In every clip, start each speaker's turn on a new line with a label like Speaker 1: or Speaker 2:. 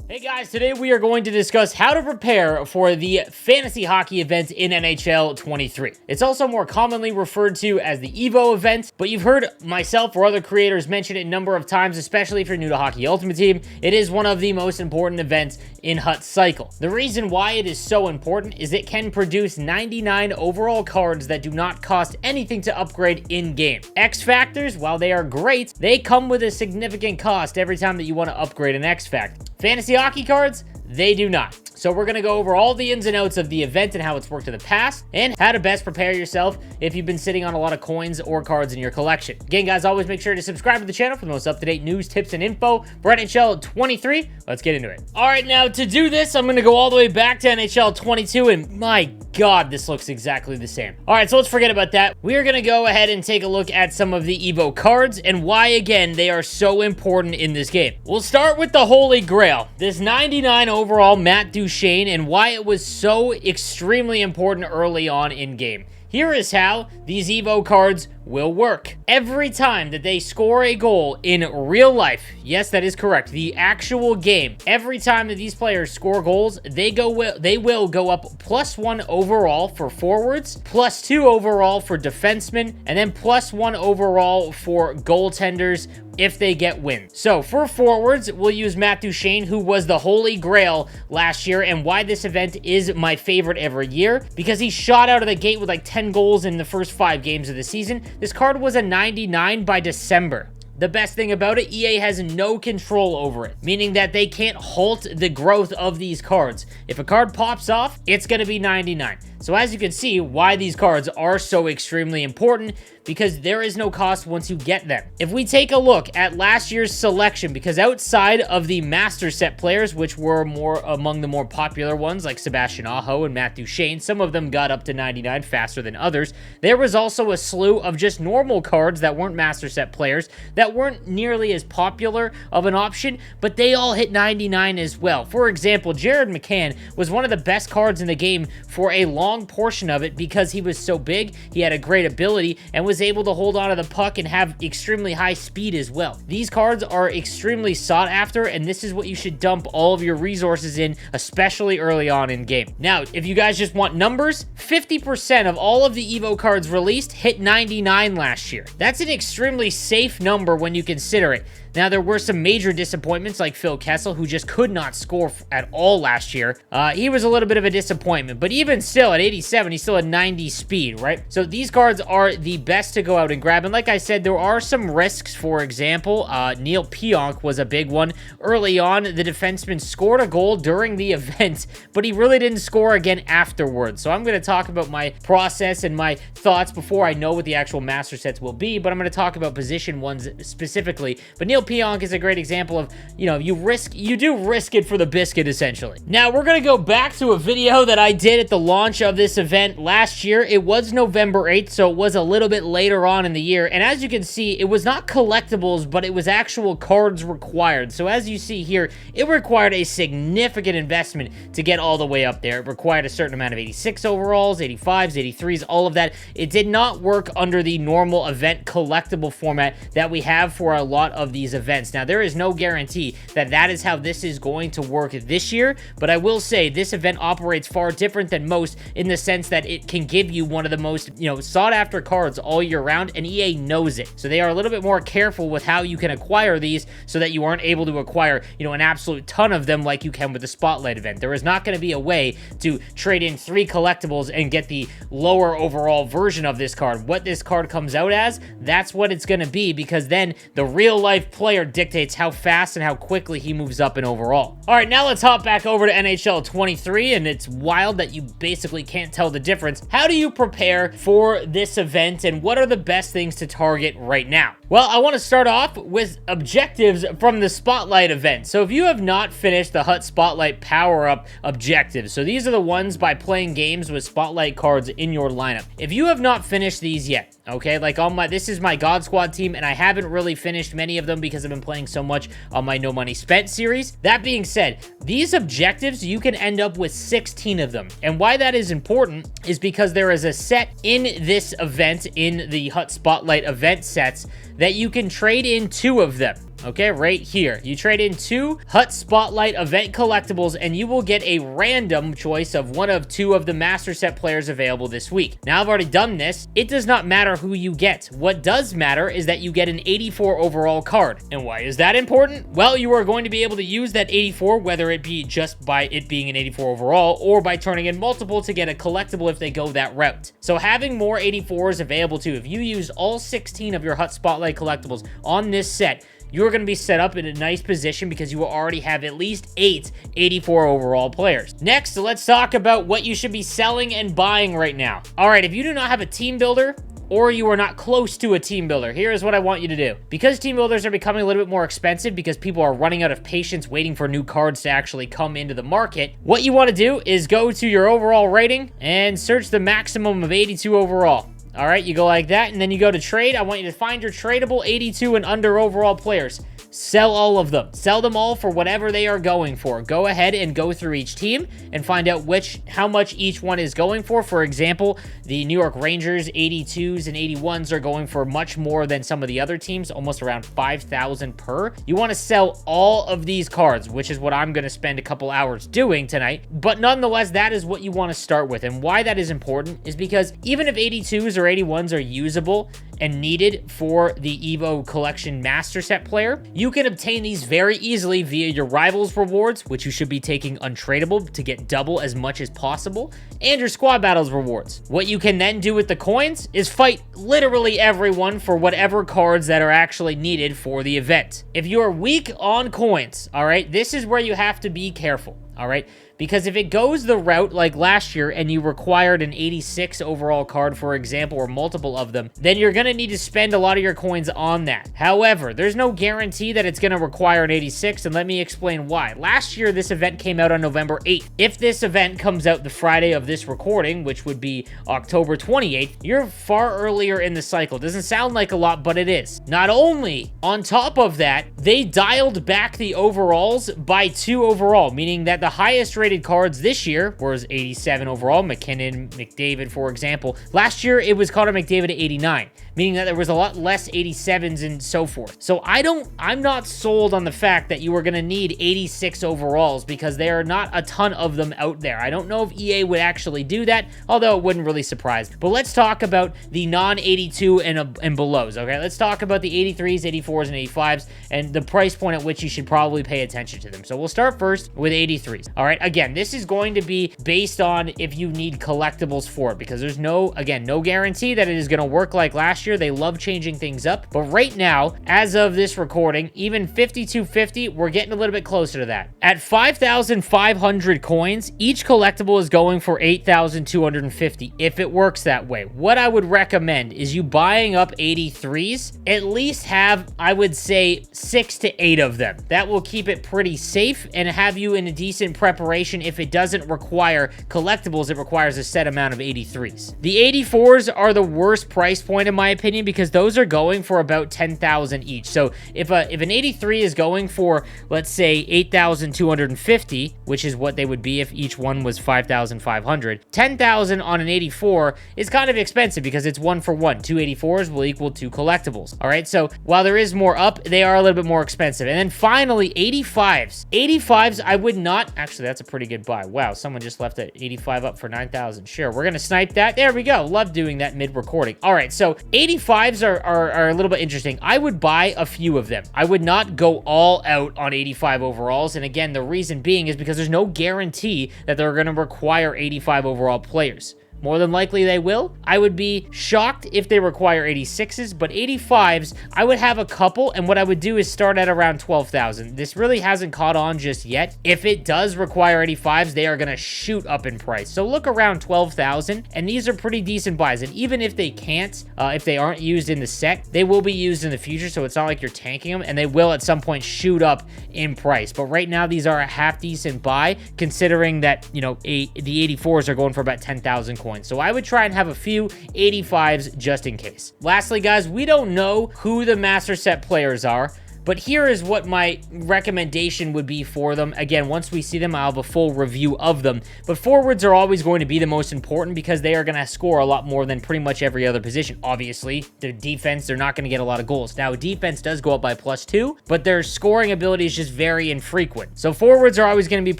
Speaker 1: Hey guys, today we are going to discuss how to prepare for the fantasy hockey event in NHL 23. It's also more commonly referred to as the Evo event, but you've heard myself or other creators mention it a number of times, especially if you're new to Hockey Ultimate Team. It is one of the most important events in HUT's cycle. The reason why it is so important is it can produce 99 overall cards that do not cost anything to upgrade in-game. X Factors, while they are great, they come with a significant cost every time that you want to upgrade an X Factor. Fantasy hockey cards, they do not. So we're going to go over all the ins and outs of the event and how it's worked in the past, and how to best prepare yourself if you've been sitting on a lot of coins or cards in your collection. Again, guys, always make sure to subscribe to the channel for the most up-to-date news, tips, and info for NHL 23. Let's get into it. All right, now to do this, I'm going to go all the way back to NHL 22, and my God, this looks exactly the same. All right, so let's forget about that. We are going to go ahead and take a look at some of the Evo cards and why, again, they are so important in this game. We'll start with the Holy Grail, this 99 overall Matt Duchene, and why it was so extremely important early on in game. Here is how these Evo cards will work. Every time that they score a goal in real life, yes, that is correct, the actual game, every time that these players score goals, they will go up +1 overall for forwards, +2 overall for defensemen, and then +1 overall for goaltenders if they get wins. So for forwards, we'll use Matt Duchene, who was the Holy Grail last year, and why this event is my favorite every year, because he shot out of the gate with like 10 goals in the first 5 games of the season. This card was a 99 by December. The best thing about it, EA has no control over it, meaning that they can't halt the growth of these cards. If a card pops off, it's going to be 99. So as you can see, why these cards are so extremely important, because there is no cost once you get them. If we take a look at last year's selection, because outside of the master set players, which were more among the more popular ones like Sebastian Aho and Matt Duchene, some of them got up to 99 faster than others. There was also a slew of just normal cards that weren't master set players that weren't nearly as popular of an option, but they all hit 99 as well. For example, Jared McCann was one of the best cards in the game for a long portion of it because he was so big, he had a great ability, and was able to hold on to the puck and have extremely high speed as well. These cards are extremely sought after, and this is what you should dump all of your resources in, especially early on in game. Now, if you guys just want numbers, 50% of all of the Evo cards released hit 99 last year. That's an extremely safe number when you consider it. Now, there were some major disappointments like Phil Kessel, who just could not score at all last year. He was a little bit of a disappointment, but even still, at 87, he still had 90 speed, right? So these cards are the best to go out and grab. And like I said, there are some risks. For example, Neil Pionk was a big one. Early on, the defenseman scored a goal during the event, but he really didn't score again afterwards. So I'm going to talk about my process and my thoughts before I know what the actual master sets will be, but I'm going to talk about position ones specifically. But Neil Pionk is a great example of, you know, you do risk it for the biscuit, essentially. Now, we're going to go back to a video that I did at the launch of this event last year. It was November 8th, so it was a little bit later on in the year. And as you can see, it was not collectibles, but it was actual cards required. So as you see here, it required a significant investment to get all the way up there. It required a certain amount of 86 overalls, 85s, 83s, all of that. It did not work under the normal event collectible format that we have for a lot of these events. Now, there is no guarantee that that is how this is going to work this year, but I will say this event operates far different than most in the sense that it can give you one of the most, sought after cards all year round, and EA knows it. So they are a little bit more careful with how you can acquire these so that you aren't able to acquire, an absolute ton of them like you can with the Spotlight event. There is not going to be a way to trade in 3 collectibles and get the lower overall version of this card. What this card comes out as, that's what it's going to be, because then the real life player dictates how fast and how quickly he moves up in overall. All right, now let's hop back over to NHL 23, and it's wild that you basically can't tell the difference. How do you prepare for this event, and what are the best things to target right now? Well, I want to start off with objectives from the Spotlight event. So if you have not finished the HUT Spotlight power-up objectives, so these are the ones by playing games with Spotlight cards in your lineup. If you have not finished these yet, okay, like this is my God Squad team, and I haven't really finished many of them because I've been playing so much on my No Money Spent series. That being said, these objectives, you can end up with 16 of them. And why that is important is because there is a set in this event, in the HUT Spotlight event sets, that you can trade in 2 of them. okay, right here. You trade in 2 HUT Spotlight event collectibles, and you will get a random choice of one of 2 of the Master Set players available this week. Now, I've already done this. It does not matter who you get. What does matter is that you get an 84 overall card. And why is that important? Well, you are going to be able to use that 84, whether it be just by it being an 84 overall, or by turning in multiple to get a collectible if they go that route. So having more 84s available too, if you use all 16 of your HUT Spotlight collectibles on this set, you're going to be set up in a nice position because you will already have at least 8 84 overall players. Next, let's talk about what you should be selling and buying right now. All right, if you do not have a team builder, or you are not close to a team builder, here is what I want you to do. Because team builders are becoming a little bit more expensive because people are running out of patience waiting for new cards to actually come into the market, what you want to do is go to your overall rating and search the maximum of 82 overall. All right, you go like that, and then you go to trade. I want you to find your tradable 82 and under overall players. Sell all of them. Sell them all for whatever they are going for. Go ahead and go through each team and find out how much each one is going for. For example, the New York Rangers 82s and 81s are going for much more than some of the other teams, almost around 5,000 per. You want to sell all of these cards, which is what I'm going to spend a couple hours doing tonight. But nonetheless, that is what you want to start with. And why that is important is because even if 82s or 81s are usable and needed for the Evo Collection Master Set player, you can obtain these very easily via your Rivals rewards, which you should be taking untradeable to get double as much as possible, and your Squad Battles rewards. What you can then do with the coins is fight literally everyone for whatever cards that are actually needed for the event. If you are weak on coins, all right, this is where you have to be careful, all right? Because if it goes the route like last year and you required an 86 overall card, for example, or multiple of them, then you're going to need to spend a lot of your coins on that. However, there's no guarantee that it's going to require an 86, and let me explain why. Last year, this event came out on November 8th. If this event comes out the Friday of this recording, which would be October 28th, you're far earlier in the cycle. It doesn't sound like a lot, but it is. Not only, on top of that, they dialed back the overalls by 2 overall, meaning that the highest rated cards this year was 87 overall, McKinnon, McDavid, for example. Last year, it was Connor McDavid at 89, meaning that there was a lot less 87s and so forth. So I'm not sold on the fact that you are going to need 86 overalls because there are not a ton of them out there. I don't know if EA would actually do that, although it wouldn't really surprise me. But let's talk about the non-82 and belows, okay? Let's talk about the 83s, 84s, and 85s and the price point at which you should probably pay attention to them. So we'll start first with 83s. All right, again, this is going to be based on if you need collectibles for it because there's no guarantee that it is going to work like last year. They love changing things up. But right now, as of this recording, even 5250, we're getting a little bit closer to that. At 5,500 coins, each collectible is going for 8,250 if it works that way. What I would recommend is you buying up 83s, at least have, I would say, 6 to 8 of them. That will keep it pretty safe and have you in a decent preparation. If it doesn't require collectibles, it requires a set amount of 83s. The 84s are the worst price point in my opinion because those are going for about 10,000 each. So if an 83 is going for, let's say, 8,250, which is what they would be if each one was 5,500, 10,000 on an 84 is kind of expensive because it's 1 for 1. 2 84s will equal 2 collectibles. All right, so while there is more up, they are a little bit more expensive. And then finally, 85s. 85s, I would not, actually, that's a pretty good buy. Wow, someone just left at 85 up for 9,000. Sure, we're gonna snipe that. There we go. Love doing that mid-recording. All right, so 85s are a little bit interesting. I would buy a few of them. I would not go all out on 85 overalls, and again, the reason being is because there's no guarantee that they're gonna require 85 overall players. More than likely they will. I would be shocked if they require 86s, but 85s, I would have a couple, and what I would do is start at around 12,000. This really hasn't caught on just yet. If it does require 85s, they are going to shoot up in price. So look around 12,000, and these are pretty decent buys. And even if they can't, if they aren't used in the set, they will be used in the future, so it's not like you're tanking them, and they will at some point shoot up in price. But right now, these are a half-decent buy, considering that, you know, the 84s are going for about 10,000 coins. So I would try and have a few 85s just in case. Lastly, guys, we don't know who the Master Set players are, But here is what my recommendation would be for them. Again, once we see them, I'll have a full review of them. But forwards are always going to be the most important because they are going to score a lot more than pretty much every other position. Obviously, the defense, they're not going to get a lot of goals. Now, defense does go up by +2, but their scoring ability is just very infrequent. So forwards are always going to be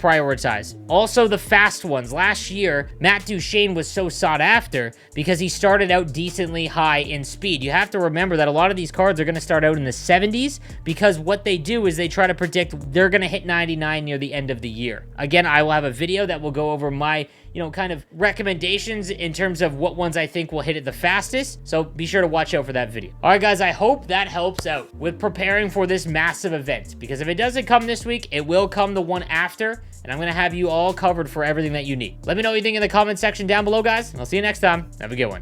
Speaker 1: prioritized. Also, the fast ones. Last year, Matt Duchene was so sought after because he started out decently high in speed. You have to remember that a lot of these cards are going to start out in the 70s because what they do is they try to predict they're going to hit 99 near the end of the year. Again, I will have a video that will go over my, kind of recommendations in terms of what ones I think will hit it the fastest. So be sure to watch out for that video. All right, guys, I hope that helps out with preparing for this massive event, because if it doesn't come this week, it will come the one after, and I'm going to have you all covered for everything that you need. Let me know what you think in the comment section down below, guys, and I'll see you next time. Have a good one.